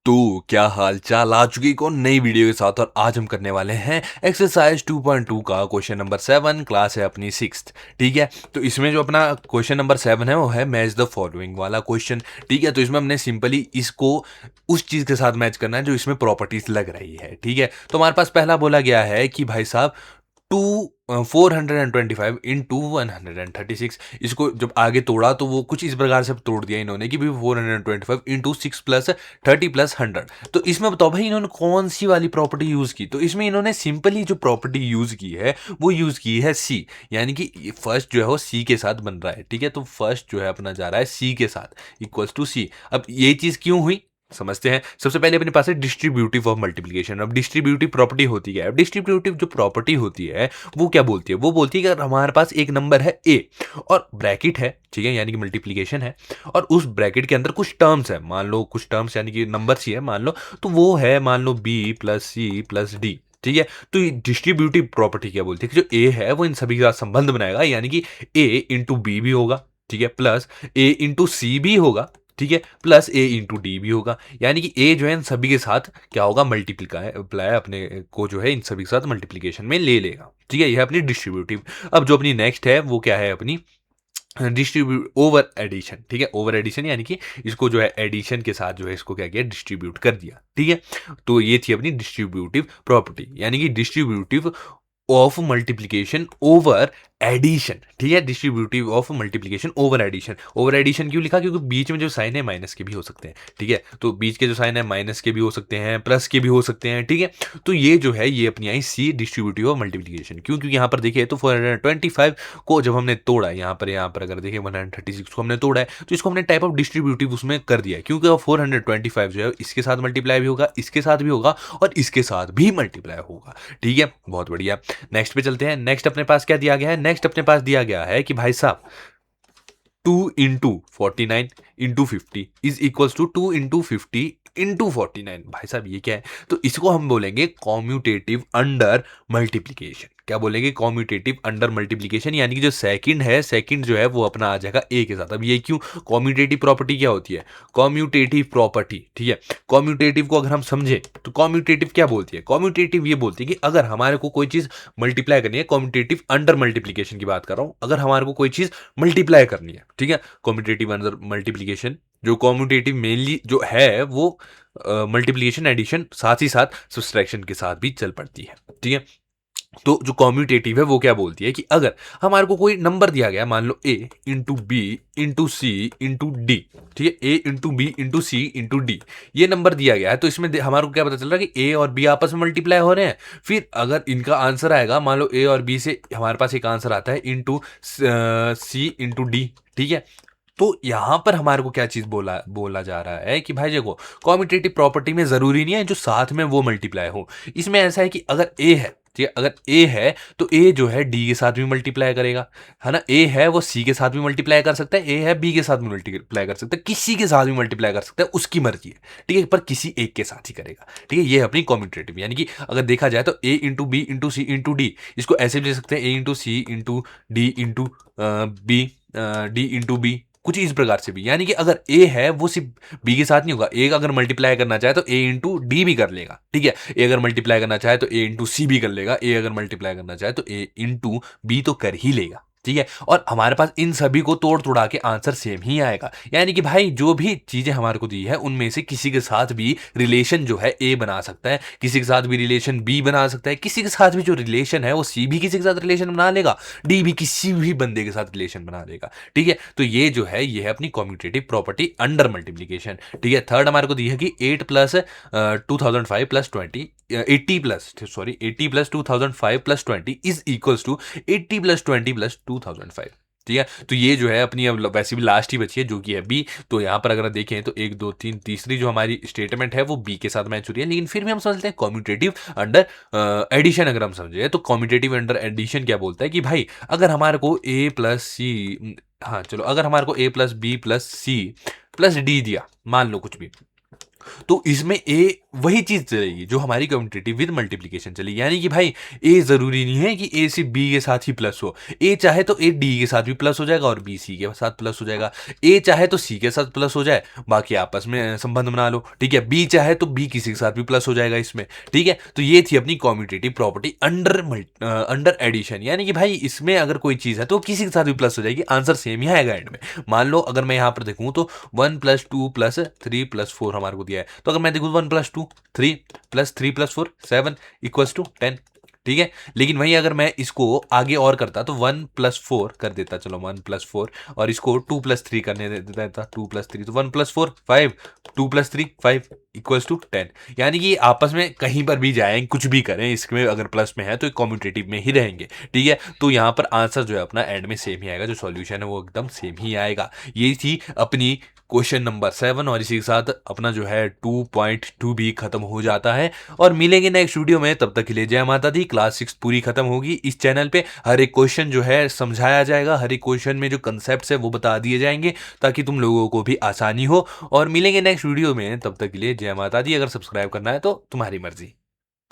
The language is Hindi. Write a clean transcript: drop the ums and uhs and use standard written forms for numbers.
तो क्या हाल चाल आ चुकी को नई वीडियो के साथ। और आज हम करने वाले हैं एक्सरसाइज 2.2 का क्वेश्चन नंबर 7। क्लास है अपनी 6th। ठीक है, तो इसमें जो अपना क्वेश्चन नंबर 7 है वो है मैच द फॉलोइंग वाला क्वेश्चन। ठीक है, तो इसमें हमने सिंपली इसको उस चीज़ के साथ मैच करना है जो इसमें प्रॉपर्टीज लग रही है। ठीक है, तो हमारे पास पहला बोला गया है कि भाई साहब 425 इंटू 136। इसको जब आगे तोड़ा तो वो कुछ इस प्रकार से तोड़ दिया इन्होंने कि भाई 425 इंटू 6 प्लस 30 प्लस 100। तो इसमें बताओ भाई इन्होंने कौन सी वाली प्रॉपर्टी यूज की। तो इसमें इन्होंने सिंपली जो प्रॉपर्टी यूज की है वो यूज की है सी, यानी कि फर्स्ट जो है वो सी के साथ बन रहा है। ठीक है, तो फर्स्ट जो है अपना जा रहा है सी के साथ इक्वल्स टू सी। अब ये चीज क्यों हुई समझते हैं। सबसे पहले अपने पास है डिस्ट्रीब्यूटिव ऑफ मल्टीप्लिकेशन। अब डिस्ट्रीब्यूटिव प्रॉपर्टी होती है, अब डिस्ट्रीब्यूटिव जो प्रॉपर्टी होती है वो क्या बोलती है, वो बोलती है कि अगर हमारे पास एक नंबर है ए और ब्रैकेट है, ठीक है, यानी कि मल्टीप्लिकेशन है, और उस ब्रैकेट के अंदर कुछ टर्म्स है, मान लो कुछ टर्म्स यानी कि नंबर ही है मान लो, तो वो है मान लो B plus C plus D. ठीक है, तो ये डिस्ट्रीब्यूटिव प्रॉपर्टी क्या बोलती है कि जो ए है वो इन सभी के साथ संबंध बनाएगा, यानी कि ए इंटू बी भी होगा, ठीक है, प्लस ए इंटू सी भी होगा, ठीक है, प्लस ए इंटू डी भी होगा, यानी कि ए जो है इन सभी के साथ क्या होगा, मल्टीप्लाई अपने को जो है इन सभी के साथ मल्टीप्लिकेशन में ले लेगा। ठीक है, यह है अपनी डिस्ट्रीब्यूटिव। अब जो अपनी नेक्स्ट है वो क्या है अपनी डिस्ट्रीब्यूट ओवर एडिशन। ठीक है, ओवर एडिशन यानी कि इसको जो है एडिशन के साथ जो है इसको क्या किया, डिस्ट्रीब्यूट कर दिया। ठीक है, तो ये थी अपनी डिस्ट्रीब्यूटिव प्रॉपर्टी, यानी कि distributive of multiplication over addition. ठीक है, distributive of multiplication over addition. Over addition क्यों लिखा, क्योंकि बीच में जो साइन है माइनस के भी हो सकते हैं। ठीक है, तो बीच के जो साइन है माइनस के भी हो सकते हैं, प्लस के भी हो सकते हैं। ठीक है, तो ये जो है ये अपनी आई सी डिस्ट्रीब्यूटिव ऑफ मल्टीप्लिकेशन। क्यों, क्योंकि यहाँ पर देखिए तो 425 को जब हमने तोड़ा, यहाँ पर अगर देखिए 136 को हमने तोड़ा है तो इसको हमने टाइप ऑफ डिस्ट्रीब्यूटिव उसमें कर दिया है, क्योंकि 425 जो है इसके साथ मल्टीप्लाई भी होगा, इसके साथ भी होगा और इसके साथ भी मल्टीप्लाई होगा। ठीक है, बहुत बढ़िया। नेक्स्ट पे चलते हैं। नेक्स्ट अपने पास क्या दिया गया है, नेक्स्ट अपने पास दिया गया है कि भाई साहब 2 into 49 into 50 is equals to 2 into 50 into 49। भाई साहब ये क्या है, तो इसको हम बोलेंगे कॉम्यूटेटिव अंडर मल्टीप्लीकेशन। क्या बोलेंगे, कॉम्यूटेटिव अंडर मल्टीप्लीकेशन, यानी कि जो सेकंड है, सेकंड जो है वो अपना आ जाएगा ए के साथ। अब ये क्यों, कॉम्यूटेटिव प्रॉपर्टी क्या होती है, कॉम्यूटेटिव प्रॉपर्टी। ठीक है, कॉम्यूटेटिव को अगर हम समझे तो कॉम्यूटेटिव क्या बोलती है, कॉम्यूटेटिव ये बोलती है कि अगर हमारे को कोई चीज मल्टीप्लाई करनी है, कॉम्यूटेटिव अंडर मल्टीप्लीकेशन की बात कर रहा हूं, अगर हमारे को कोई चीज मल्टीप्लाई करनी है, ठीक है, कॉम्यूटेटिव अंडर मल्टीप्लीकेशन। जो कॉम्यूटेटिव मेनली जो है वो मल्टीप्लीकेशन एडिशन साथ ही साथ सब्सट्रैक्शन के साथ भी चल पड़ती है। ठीक है, तो जो कॉम्यूटेटिव है वो क्या बोलती है कि अगर हमारे को कोई नंबर दिया गया, मान लो ए into B into C into D, ठीक है, ए into B into C into D, ये नंबर दिया गया है, तो इसमें हमारे को क्या पता चल रहा है कि ए और बी आपस में मल्टीप्लाई हो रहे हैं। फिर अगर इनका आंसर आएगा, मान लो ए और बी से हमारे पास एक आंसर आता है इंटू सी इंटू डी। ठीक है, तो यहां पर हमारे को क्या चीज बोला बोला जा रहा है कि भाई देखो, कॉम्यूटेटिव प्रॉपर्टी में जरूरी नहीं है जो साथ में वो मल्टीप्लाई हो। इसमें ऐसा है कि अगर ए है, ठीक है, अगर ए है तो ए जो है डी के साथ भी मल्टीप्लाई करेगा, है ना, ए है वो सी के साथ भी मल्टीप्लाई कर सकता है, ए है बी के साथ भी मल्टीप्लाई कर सकता है, किसी के साथ भी मल्टीप्लाई कर सकता है, उसकी मर्जी है। ठीक है, पर किसी एक के साथ ही करेगा। ठीक है, ये है अपनी कॉम्यूटेटिव, यानी कि अगर देखा जाए तो A into B into C into D, इसको ऐसे भी ले सकते हैं A into C into D into B, D into B, कुछ इस प्रकार से भी, यानी कि अगर ए है वो सिर्फ बी के साथ नहीं होगा, ए अगर मल्टीप्लाई करना चाहे तो ए इंटू डी भी कर लेगा। ठीक है, ए अगर मल्टीप्लाई करना चाहे तो ए इंटू सी भी कर लेगा, ए अगर मल्टीप्लाई करना चाहे तो ए इंटू बी तो कर ही लेगा। ठीक है, और हमारे पास इन सभी को तोड़ तोड़ा के आंसर सेम ही आएगा, यानी कि भाई जो भी चीजें हमारे को दी है उनमें से किसी के साथ भी रिलेशन जो है ए बना सकता है, किसी के साथ भी रिलेशन बी बना सकता है, किसी के साथ भी जो रिलेशन है वो सी भी किसी के साथ रिलेशन बना लेगा, डी भी किसी भी बंदे के साथ रिलेशन बना लेगा। ठीक है, तो ये जो है ये है अपनी कॉम्यूटेटिव प्रॉपर्टी अंडर मल्टीप्लीकेशन। ठीक है, थर्ड हमारे को दी है कि 8 plus 2005 plus 20 80 plus 2005 plus 20 is equals to 80 plus 20 plus 2005। ठीक है, तो ये जो है अपनी अब वैसे भी लास्ट ही बची है जो कि है बी। तो यहाँ पर अगर देखें तो 1 2 3 तीसरी जो हमारी स्टेटमेंट है वो बी के साथ मैच हो रही है, लेकिन फिर भी हम समझते हैं कॉम्यूटेटिव अंडर एडिशन। अगर हम समझे तो कॉम्यूटेटिव अंडर एडिशन क्या बोलता है कि भाई अगर हमारे को ए प्लस सी, हाँ चलो, अगर हमारे को A plus B plus C plus D दिया, मान लो कुछ भी, तो इसमें ए वही चीज़ चलेगी जो हमारी कम्यूटेटिव विद मल्टीप्लिकेशन चलेगी। यानी कि भाई ए ज़रूरी नहीं है कि ए सिर्फ बी के साथ ही प्लस हो। ए चाहे तो ए डी के साथ भी प्लस हो जाएगा और बी सी के साथ प्लस हो जाएगा। ए चाहे तो सी के साथ प्लस हो जाए, बाकी आपस में संबंध बना लो, ठीक है। बी चाहे तो बी किसी के साथ भी प्लस हो जाएगा इसमें, ठीक है। तो ये थी अपनी कम्यूटेटिव प्रॉपर्टी अंडर एडिशन। यानी कि भाई इसमें अगर कोई चीज़ है तो किसी के साथ भी प्लस हो जाएगी, आंसर सेम ही आएगा एंड में। मान लो अगर मैं यहाँ पर देखूँ तो 1 + 2 + 3 + 4 हमारे को दिया है, तो अगर मैं देखूँ 1 + 2 3 + 3 + 4 7 = 10, ठीक है। लेकिन वहीं अगर मैं इसको आगे और करता तो 1 + 4 कर देता, चलो 1 + 4, और इसको 2 + 3 करने देता था, 2 + 3, तो 1 + 4 5, 2 + 3 5 = 10। यानी कि आपस में कहीं पर भी जाएं, कुछ भी करें, इसमें अगर प्लस में है तो कम्यूटेटिव में ही रहेंगे, ठीक है। तो यहाँ पर आंसर जो है अपना एंड में सेम ही आएगा, जो सॉल्यूशन है वो एकदम सेम ही आएगा। यही थी अपनी क्वेश्चन नंबर 7, और इसी के साथ अपना जो है 2.2 भी खत्म हो जाता है। और मिलेंगे नेक्स्ट वीडियो में, तब तक के लिए जय माता दी। क्लास 6 पूरी खत्म होगी। इस चैनल पे हर एक क्वेश्चन जो है समझाया जाएगा, हर एक क्वेश्चन में जो कंसेप्ट है वो बता दिए जाएंगे, ताकि तुम लोगों को भी आसानी हो। और मिलेंगे नेक्स्ट वीडियो में, तब तक के लिए जय माता दी। अगर सब्सक्राइब करना है तो तुम्हारी मर्जी।